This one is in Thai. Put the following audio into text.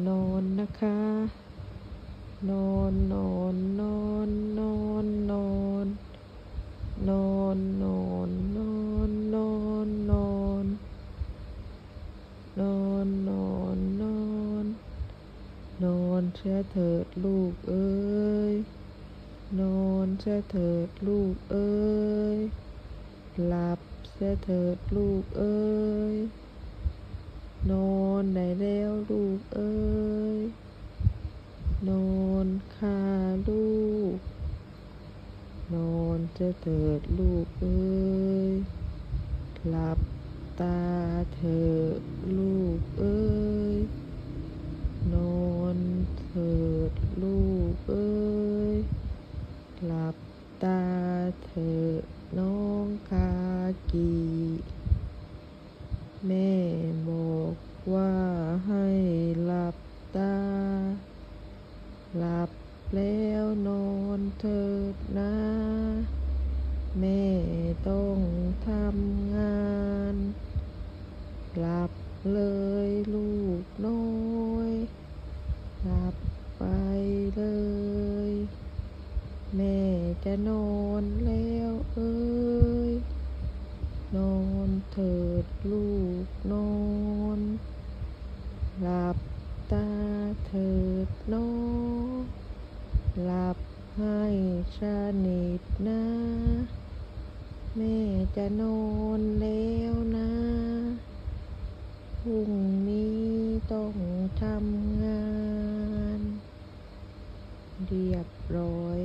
นอนนะคะนอนนอนนอนนอนนอนนอนนอนนอนนอนนอนนอนนอนนอนนอนเสียเถิดลูกเอ้ยนอนเสียเถิดลูกเอ้ยหลับเสียเถิดลูกเอ้ยนอนได้แล้วลูกเอ้ยนอนค่ะลูกนอนเสียเถิดลูกเอ้ยหลับตาเถิดลูกเอ้ยนอนเถิดลูกเอ้ยหลับตาเถิดน้องกากีแม่บอกว่าให้หลับตาหลับแล้วนอนเถิดนะแม่ต้องทำงานหลับเลยลูกน้อยหลับไปเลยแม่จะนอนแล้วเอ้ยนอนเถิดลูกนอนหลับตาเถิดน้องหลับให้สนิทนะแม่จะนอนแล้วนะพรุ่งนี้ต้องทำงานเรียบร้อย